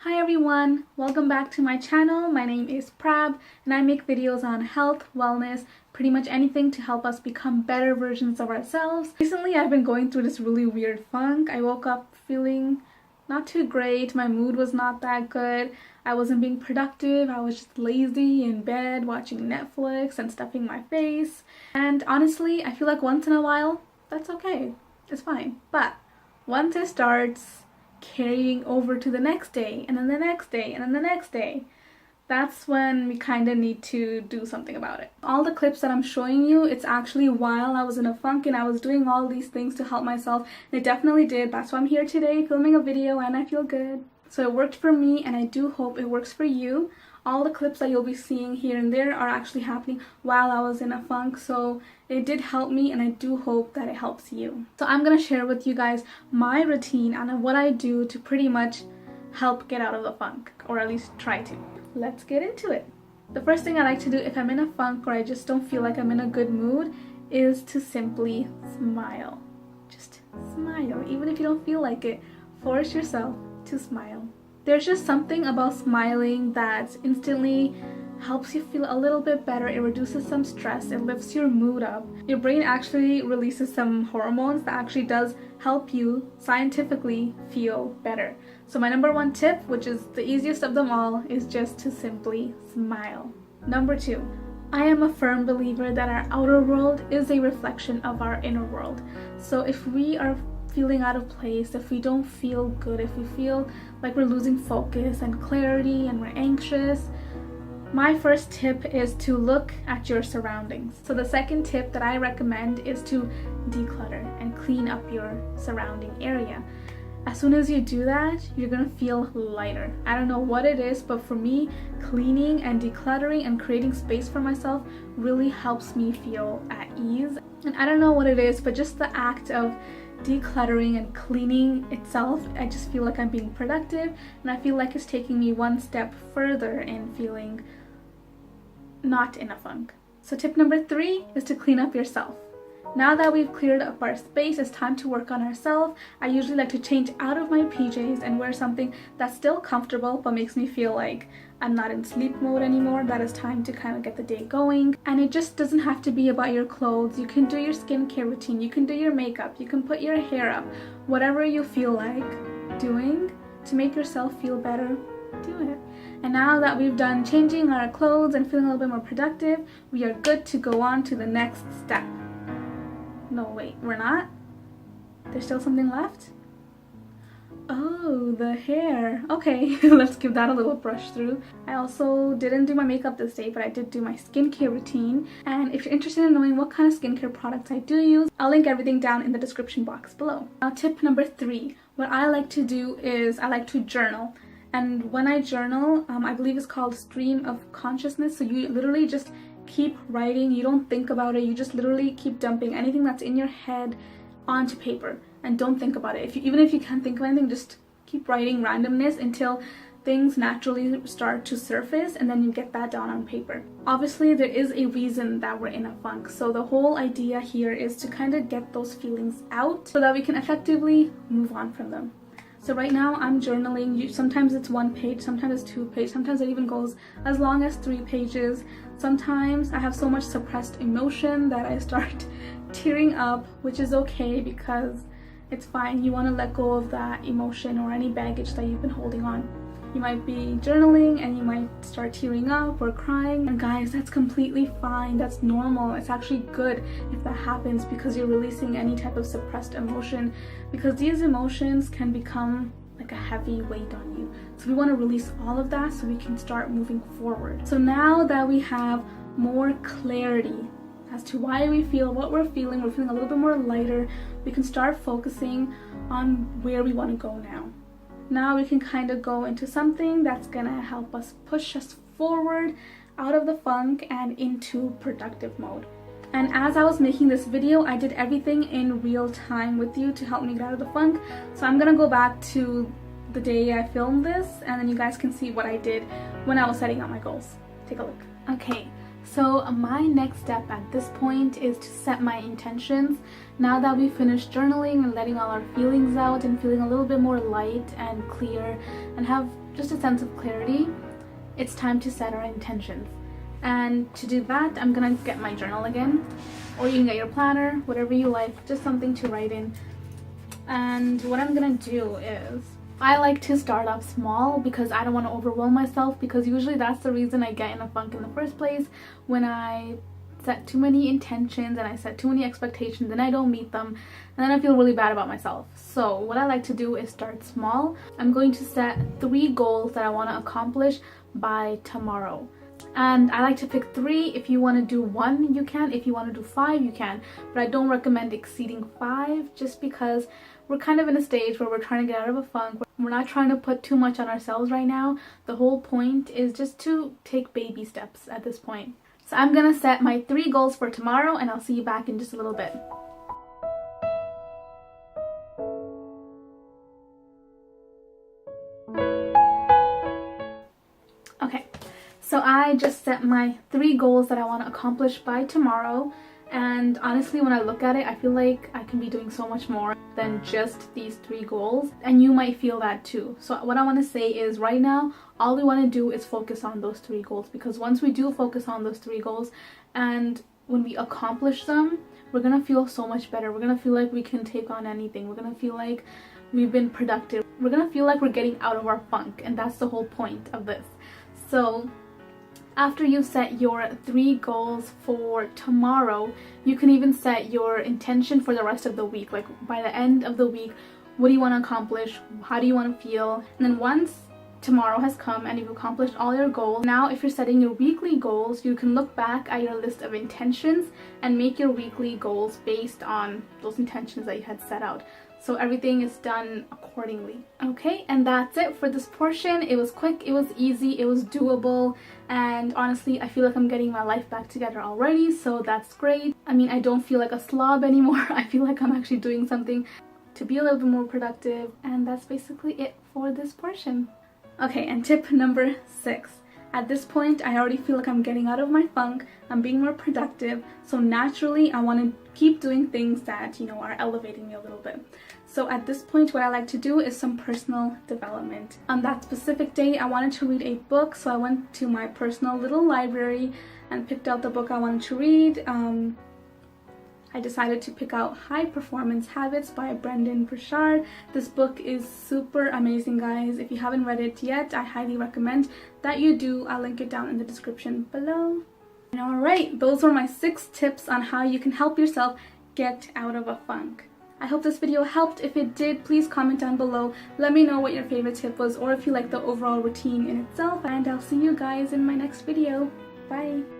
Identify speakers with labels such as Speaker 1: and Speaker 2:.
Speaker 1: Hi everyone, welcome back to my channel. My name is Prab and I make videos on health, wellness, pretty much anything to help us become better versions of ourselves. Recently I've been going through this really weird funk. I woke up feeling not too great, my mood was not that good, I wasn't being productive, I was just lazy in bed watching Netflix and stuffing my face. And honestly, I feel like once in a while, that's okay, it's fine. But once it starts carrying over to the next day and then the next day and then the next day, that's when we kind of need to do something about it. All the clips that I'm showing you, it's actually while I was in a funk and I was doing all these things to help myself, and it definitely did. That's why I'm here today filming a video and I feel good. So it worked for me and I do hope it works for you. All the clips that you'll be seeing here and there are actually happening while I was in a funk, so it did help me and I do hope that it helps you. So I'm gonna share with you guys my routine and what I do to pretty much help get out of the funk, or at least try to. Let's get into it. The first thing I like to do if I'm in a funk or I just don't feel like I'm in a good mood is to simply smile. Just smile. Even if you don't feel like it, force yourself to smile. There's just something about smiling that instantly helps you feel a little bit better. It reduces some stress, it lifts your mood up. Your brain actually releases some hormones that actually does help you scientifically feel better. So my number one tip, which is the easiest of them all, is just to simply smile. Number two, I am a firm believer that our outer world is a reflection of our inner world. So if we are feeling out of place, if we don't feel good, if we feel like we're losing focus and clarity and we're anxious, my first tip is to look at your surroundings. So the second tip that I recommend is to declutter and clean up your surrounding area. As soon as you do that, you're gonna feel lighter. I don't know what it is, but for me, cleaning and decluttering and creating space for myself really helps me feel at ease. And I don't know what it is, but just the act of decluttering and cleaning itself, I just feel like I'm being productive and I feel like it's taking me one step further in feeling not in a funk. So tip number three is to clean up yourself. Now that we've cleared up our space, it's time to work on ourselves. I usually like to change out of my PJs and wear something that's still comfortable but makes me feel like I'm not in sleep mode anymore, that it's time to kind of get the day going. And it just doesn't have to be about your clothes. You can do your skincare routine, you can do your makeup, you can put your hair up. Whatever you feel like doing to make yourself feel better, do it. And now that we've done changing our clothes and feeling a little bit more productive, we are good to go on to the next step. No, wait, we're not? There's still something left? Oh, the hair. Okay, let's give that a little brush through. I also didn't do my makeup this day, but I did do my skincare routine. And if you're interested in knowing what kind of skincare products I do use, I'll link everything down in the description box below. Now, tip number three. What I like to do is I like to journal. And when I journal, I believe it's called stream of consciousness. So you literally just keep writing, you don't think about it, you just literally keep dumping anything that's in your head onto paper and don't think about it. Even if you can't think of anything, just keep writing randomness until things naturally start to surface and then you get that down on paper. Obviously there is a reason that we're in a funk, so the whole idea here is to kind of get those feelings out so that we can effectively move on from them. So right now I'm journaling. Sometimes it's 1 page, sometimes it's 2 pages, sometimes it even goes as long as 3 pages. Sometimes I have so much suppressed emotion that I start tearing up, which is okay because it's fine. You want to let go of that emotion or any baggage that you've been holding on. You might be journaling and you might start tearing up or crying, and guys, that's completely fine. That's normal. It's actually good if that happens because you're releasing any type of suppressed emotion, because these emotions can become like a heavy weight on you. So we want to release all of that so we can start moving forward. So now that we have more clarity as to why we feel what we're feeling a little bit more lighter, we can start focusing on where we want to go now. Now we can kind of go into something that's gonna help us push us forward out of the funk and into productive mode. And as I was making this video, I did everything in real time with you to help me get out of the funk. So I'm gonna go back to the day I filmed this and then you guys can see what I did when I was setting out my goals. Take a look. Okay, so my next step at this point is to set my intentions. Now that we finished journaling and letting all our feelings out and feeling a little bit more light and clear and have just a sense of clarity, it's time to set our intentions. And to do that, I'm gonna get my journal again, or you can get your planner, whatever you like, just something to write in. And what I'm gonna do is, I like to start off small because I don't want to overwhelm myself, because usually that's the reason I get in a funk in the first place, when I set too many intentions and I set too many expectations and I don't meet them, and then I feel really bad about myself. So what I like to do is start small. I'm going to set 3 goals that I want to accomplish by tomorrow. And I like to pick 3. If you want to do 1, you can. If you want to do 5, you can. But I don't recommend exceeding 5, just because we're kind of in a stage where we're trying to get out of a funk. We're not trying to put too much on ourselves right now. The whole point is just to take baby steps at this point. So I'm gonna set my 3 goals for tomorrow, and I'll see you back in just a little bit. Okay, so I just set my 3 goals that I want to accomplish by tomorrow, and honestly, when I look at it, I feel like I can be doing so much more than just these 3 goals, and you might feel that too. So what I want to say is, right now all we want to do is focus on those 3 goals, because once we do focus on those 3 goals and when we accomplish them, we're gonna feel so much better. We're gonna feel like we can take on anything. We're gonna feel like we've been productive. We're gonna feel like we're getting out of our funk, and that's the whole point of this. So after you set your 3 goals for tomorrow, you can even set your intention for the rest of the week. Like, by the end of the week, what do you want to accomplish? How do you want to feel? And then once tomorrow has come and you've accomplished all your goals, now if you're setting your weekly goals, you can look back at your list of intentions and make your weekly goals based on those intentions that you had set out. So everything is done accordingly. Okay, and that's it for this portion. It was quick, it was easy, it was doable, and honestly, I feel like I'm getting my life back together already, so that's great. I mean, I don't feel like a slob anymore. I feel like I'm actually doing something to be a little bit more productive, and that's basically it for this portion. Okay, and tip number 6. At this point, I already feel like I'm getting out of my funk, I'm being more productive, so naturally I want to keep doing things that, you know, are elevating me a little bit. So at this point, what I like to do is some personal development. On that specific day, I wanted to read a book, so I went to my personal little library and picked out the book I wanted to read. I decided to pick out High Performance Habits by Brendon Burchard. This book is super amazing, guys. If you haven't read it yet, I highly recommend that you do. I'll link it down in the description below. And alright, those were my 6 tips on how you can help yourself get out of a funk. I hope this video helped. If it did, please comment down below. Let me know what your favorite tip was, or if you like the overall routine in itself. And I'll see you guys in my next video. Bye!